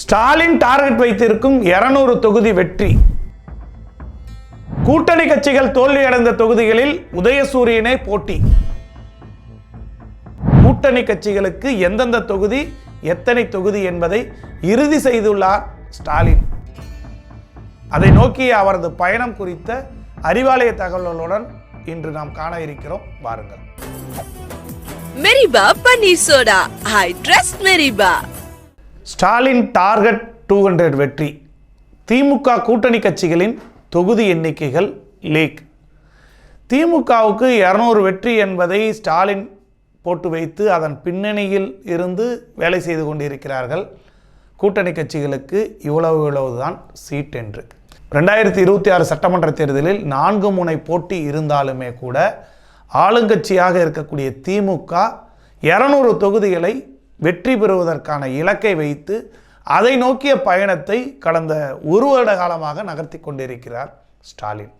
Stalin target வைத்திருக்கும் 200 தொகுதி வெற்றி. கூட்டணி கட்சிகள் தோல்வியடைந்த தொகுதிகளில் உதயசூரியனே போட்டி. கூட்டணி கட்சிகளுக்கு எந்தெந்த தொகுதி எத்தனை தொகுதி என்பதை இறுதி செய்துள்ளார் ஸ்டாலின். அதை நோக்கிய அவரது பயணம் குறித்த அறிவாலய தகவல்களுடன் இன்று நாம் காண இருக்கிறோம். வாருங்கள். Meriba panneer soda, I trust Meriba. Stalin target 200 வெற்றி. திமுக கூட்டணி கட்சிகளின் தொகுதி எண்ணிக்கைகள் லீக். திமுகவுக்கு 200 வெற்றி என்பதை ஸ்டாலின் போட்டு வைத்து அதன் பின்னணியில் இருந்து வேலை செய்து கொண்டிருக்கிறார்கள். கூட்டணி கட்சிகளுக்கு இவ்வளவுதான் சீட் என்று. 2026 சட்டமன்ற தேர்தலில் 4 முனை போட்டி இருந்தாலுமே கூட ஆளுங்கட்சியாக இருக்கக்கூடிய திமுக 200 தொகுதிகளை வெற்றி பெறுவதற்கான இலக்கை வைத்து அதை நோக்கிய பயணத்தை கடந்த 1 வருட காலமாக நகர்த்தி கொண்டிருக்கிறார் ஸ்டாலின்.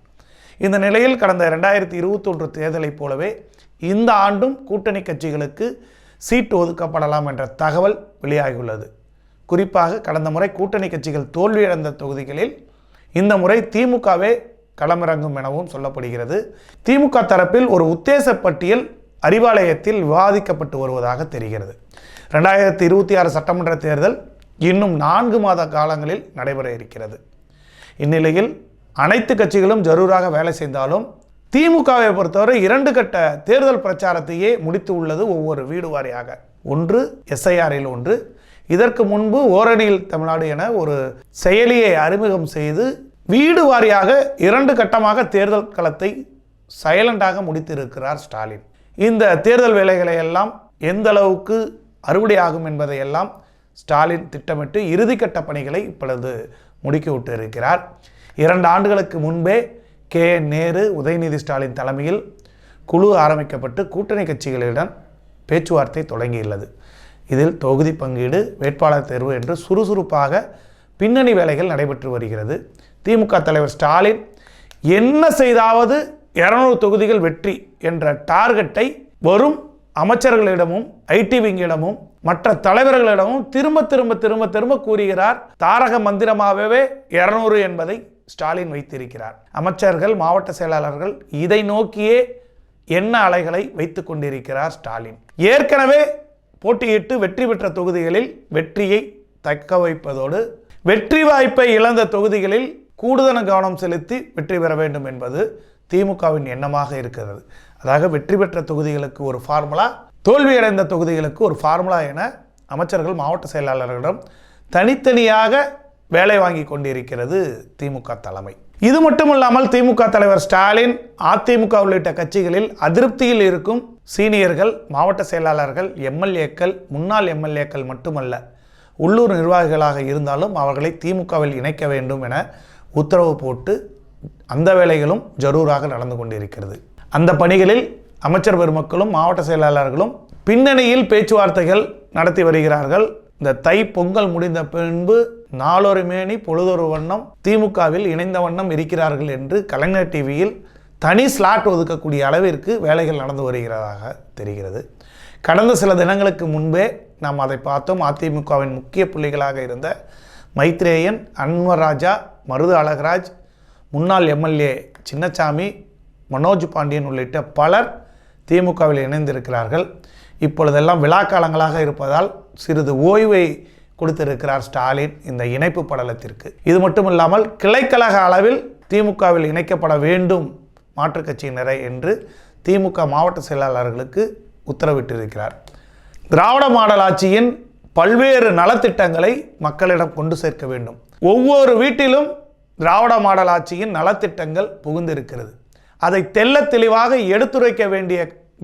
இந்த நிலையில் கடந்த 2021 தேர்தலைப் போலவே இந்த ஆண்டும் கூட்டணி கட்சிகளுக்கு சீட்டு ஒதுக்கப்படலாம் என்ற தகவல் வெளியாகியுள்ளது. குறிப்பாக கடந்த முறை கூட்டணி கட்சிகள் தோல்வியடைந்த தொகுதிகளில் இந்த முறை திமுகவே களமிறங்கும் எனவும் சொல்லப்படுகிறது. திமுக தரப்பில் ஒரு உத்தேச பட்டியல் அறிவாலயத்தில் விவாதிக்கப்பட்டு வருவதாக தெரிகிறது. 2026 சட்டமன்ற தேர்தல் இன்னும் 4 மாத காலங்களில் நடைபெற இருக்கிறது. இந்நிலையில் அனைத்து கட்சிகளும் ஜரூராக வேலை செய்தாலும் திமுகவை பொறுத்தவரை 2 கட்ட தேர்தல் பிரச்சாரத்தையே முடித்து உள்ளது. ஒவ்வொரு வீடு வாரியாக, ஒன்று SIRல் ஒன்று, இதற்கு முன்பு ஓரணியில் தமிழ்நாடு என ஒரு செயலியை அறிமுகம் செய்து வீடு வாரியாக 2 கட்டமாக தேர்தல் களத்தை சைலண்டாக முடித்திருக்கிறார் ஸ்டாலின். இந்த தேர்தல் வேலைகளை எல்லாம் எந்த அளவுக்கு அறுவடையாகும் என்பதையெல்லாம் ஸ்டாலின் திட்டமிட்டு இறுதிக்கட்ட பணிகளை இப்பொழுது முடுக்கிவிட்டு இருக்கிறார். 2 ஆண்டுகளுக்கு முன்பே KN நேரு, உதயநிதி ஸ்டாலின் தலைமையில் குழு ஆரம்பிக்கப்பட்டு கூட்டணி கட்சிகளுடன் பேச்சுவார்த்தை தொடங்கியுள்ளது. இதில் தொகுதி பங்கீடு, வேட்பாளர் தேர்வு என்று சுறுசுறுப்பாக பின்னணி வேலைகள் நடைபெற்று வருகிறது. திமுக தலைவர் ஸ்டாலின் என்ன செய்தாவது 200 தொகுதிகள் வெற்றி என்ற டார்கெட்டை வரும் அமைச்சர்களிடமும் IT விங்கிடமும் மற்ற தலைவர்களிடமும் திரும்ப கூறுகிறார். தாரக மந்திரமாகவே 200 என்பதை ஸ்டாலின் வைத்திருக்கிறார். அமைச்சர்கள், மாவட்ட செயலாளர்கள் இதை நோக்கியே என்ன அலைகளை வைத்து கொண்டிருக்கிறார் ஸ்டாலின். ஏற்கனவே போட்டியிட்டு வெற்றி பெற்ற தொகுதிகளில் வெற்றியை தக்க வைப்பதோடு வெற்றி வாய்ப்பை இழந்த தொகுதிகளில் கூடுதல் கவனம் செலுத்தி வெற்றி பெற வேண்டும் என்பது திமுகவின் எண்ணமாக இருக்கிறது. அதாக வெற்றி பெற்ற தொகுதிகளுக்கு ஒரு ஃபார்முலா, தோல்வியடைந்த தொகுதிகளுக்கு ஒரு ஃபார்முலா என அமைச்சர்கள், மாவட்ட செயலாளர்களிடம் தனித்தனியாக வேலை வாங்கி கொண்டிருக்கிறது திமுக தலைமை. இது மட்டுமல்லாமல் திமுக தலைவர் ஸ்டாலின் அதிமுக உள்ளிட்ட கட்சிகளில் அதிருப்தியில் இருக்கும் சீனியர்கள், மாவட்ட செயலாளர்கள், MLAக்கள், முன்னாள் MLAக்கள் மட்டுமல்ல, உள்ளூர் நிர்வாகிகளாக இருந்தாலும் அவர்களை திமுகவில் இணைக்க வேண்டும் என உத்தரவு போட்டு அந்த வேலைகளும் ஜரூராக நடந்து கொண்டிருக்கிறது. அந்த பணிகளில் அமைச்சர் பெருமக்களும் மாவட்ட செயலாளர்களும் பின்னணியில் பேச்சுவார்த்தைகள் நடத்தி வருகிறார்கள். இந்த தை பொங்கல் முடிந்த பின்பு நாளொரு மேனி பொழுதொரு வண்ணம் திமுகவில் இணைந்த வண்ணம் இருக்கிறார்கள் என்று கலைஞர் டிவியில் தனி ஸ்லாட் ஒதுக்கக்கூடிய அளவிற்கு வேலைகள் நடந்து வருகிறதாக தெரிகிறது. கடந்த சில தினங்களுக்கு முன்பே நாம் அதை பார்த்தோம். அதிமுகவின் முக்கிய புள்ளிகளாக இருந்த மைத்ரேயன், அன்வர் ராஜா, மருது அழகராஜ், முன்னாள் MLA சின்னசாமி, மனோஜ் பாண்டியன் உள்ளிட்ட பலர் திமுகவில் இணைந்திருக்கிறார்கள். இப்பொழுதெல்லாம் விழாக்காலங்களாக இருப்பதால் சிறிது ஓய்வை கொடுத்திருக்கிறார் ஸ்டாலின் இந்த இணைப்பு படலத்திற்கு. இது மட்டுமில்லாமல் கிளைக்கழக அளவில் திமுகவில் இணைக்கப்பட வேண்டும் மாற்றுக் கட்சியினரை என்று திமுக மாவட்ட செயலாளர்களுக்கு உத்தரவிட்டிருக்கிறார். திராவிட மாடல் ஆட்சியின் பல்வேறு நலத்திட்டங்களை மக்களிடம் கொண்டு சேர்க்க வேண்டும். ஒவ்வொரு வீட்டிலும் திராவிட மாடல் ஆட்சியின் நலத்திட்டங்கள் புகுந்திருக்கிறது. அதை தெள்ள தெளிவாக எடுத்துரைக்க வேண்டிய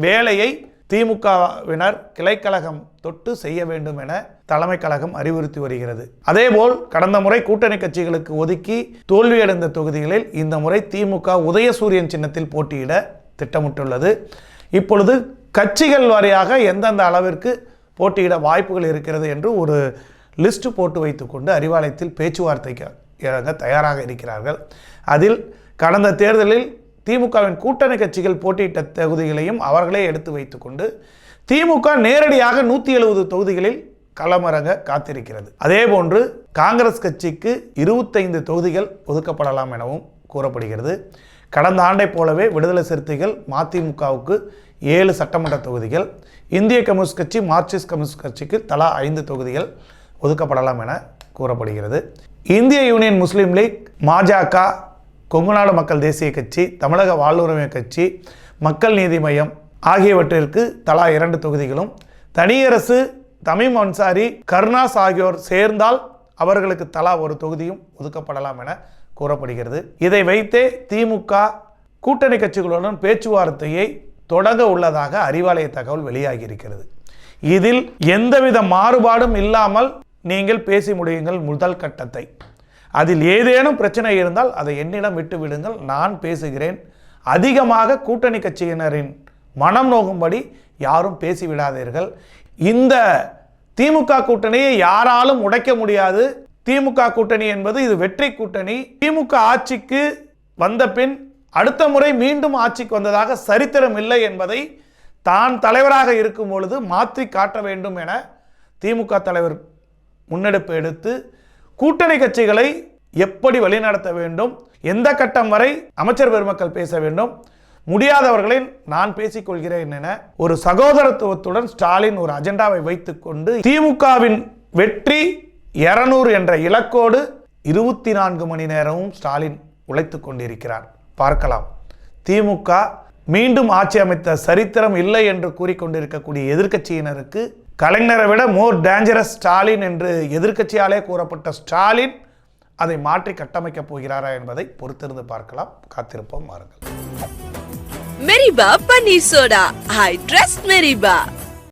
வேலையை திமுகவினர் கிளைக்கழகம் தொட்டு செய்ய வேண்டும் என தலைமை கழகம் அறிவுறுத்தி வருகிறது. அதேபோல் கடந்த முறை கூட்டணி கட்சிகளுக்கு ஒதுக்கி தோல்வியடைந்த தொகுதிகளில் இந்த முறை திமுக உதயசூரியன் சின்னத்தில் போட்டியிட திட்டமிட்டுள்ளது. இப்பொழுது கட்சிகள் வாரியாக எந்தெந்த அளவிற்கு போட்டியிட வாய்ப்புகள் இருக்கிறது என்று ஒரு லிஸ்ட் போட்டு வைத்துக்கொண்டு அறிவாலயத்தில் பேச்சுவார்த்தைக்கு இறங்க தயாராக இருக்கிறார்கள். அதில் கடந்த தேர்தலில் திமுகவின் கூட்டணி கட்சிகள் போட்டியிட்ட தொகுதிகளையும் அவர்களே எடுத்து வைத்துக்கொண்டு திமுக நேரடியாக 170 தொகுதிகளில் களமிறங்க காத்திருக்கிறது. அதேபோன்று காங்கிரஸ் கட்சிக்கு 25 தொகுதிகள் ஒதுக்கப்படலாம் எனவும் கூறப்படுகிறது. கடந்த ஆண்டை போலவே விடுதலை சிறுத்தைகள் மதிமுகவுக்கு 7 சட்டமன்ற தொகுதிகள், இந்திய கம்யூனிஸ்ட் கட்சி மார்க்சிஸ்ட் கம்யூனிஸ்ட் கட்சிக்கு தலா 5 தொகுதிகள் ஒதுக்கப்படலாம் என கூறப்படுகிறது. இந்திய யூனியன் முஸ்லீம் லீக், பாஜக, கொங்குநாடு மக்கள் தேசிய கட்சி, தமிழக வாழ்வுரிமை கட்சி, மக்கள் நீதி மையம் ஆகியவற்றிற்கு தலா 2 தொகுதிகளும், தனியரசு, தமீம் அன்சாரி, கருணாஸ் ஆகியோர் சேர்ந்தால் அவர்களுக்கு தலா 1 தொகுதியும் ஒதுக்கப்படலாம் என கூறப்படுகிறது. இதை வைத்தே திமுக கூட்டணி கட்சிகளுடன் பேச்சுவார்த்தையை தொடங்க உள்ளதாக அறிவாலய தகவல் வெளியாகி இருக்கிறது. இதில் எந்தவித மாறுபாடும் இல்லாமல் நீங்கள் பேசி முடியுங்கள் முதல் கட்டத்தை. அதில் ஏதேனும் பிரச்சனை இருந்தால் அதை என்னிடம் விட்டு விடுங்கள், நான் பேசுகிறேன். அதிகமாக கூட்டணி கட்சியினரின் மனம் நோகும்படி யாரும் பேசிவிடாதீர்கள். இந்த திமுக கூட்டணியை யாராலும் உடைக்க முடியாது. திமுக கூட்டணி என்பது இது வெற்றி கூட்டணி. திமுக ஆட்சிக்கு வந்த பின் அடுத்த முறை மீண்டும் ஆட்சிக்கு வந்ததாக சரித்திரம் இல்லை என்பதை தான் தலைவராக இருக்கும் பொழுது மாற்றி காட்ட வேண்டும் என திமுக தலைவர் முன்னெடுப்பு எடுத்து கூட்டணி கட்சிகளை எப்படி வழிநடத்த வேண்டும், எந்த கட்டம் வரை அமைச்சர் பெருமக்கள் பேச வேண்டும், முடியாதவர்களை நான் பேசிக்கொள்கிறேன் என ஒரு சகோதரத்துவத்துடன் ஸ்டாலின் ஒரு அஜெண்டாவை வைத்துக்கொண்டு திமுகவின் வெற்றி 200 என்ற இலக்கோடு 24 மணி நேரமும் ஸ்டாலின் உழைத்து கொண்டிருக்கிறார். பார்க்கலாம். திமுக மீண்டும் ஆட்சி அமைத்த சரித்திரம் இல்லை என்று கூறிக்கொண்டிருக்கக்கூடிய எதிர்க்கட்சியினருக்கு கலைஞரை விட மோர் டேஞ்சரஸ் ஸ்டாலின் என்று எதிர்க்கட்சியாலே கூறப்பட்ட ஸ்டாலின் அதை மாற்றி கட்டமைக்கப் போகிறாரா என்பதை பொறுத்திருந்து பார்க்கலாம். காத்திருப்போம், வாருங்கள். Meriba panneer soda. I trust மெரிபா.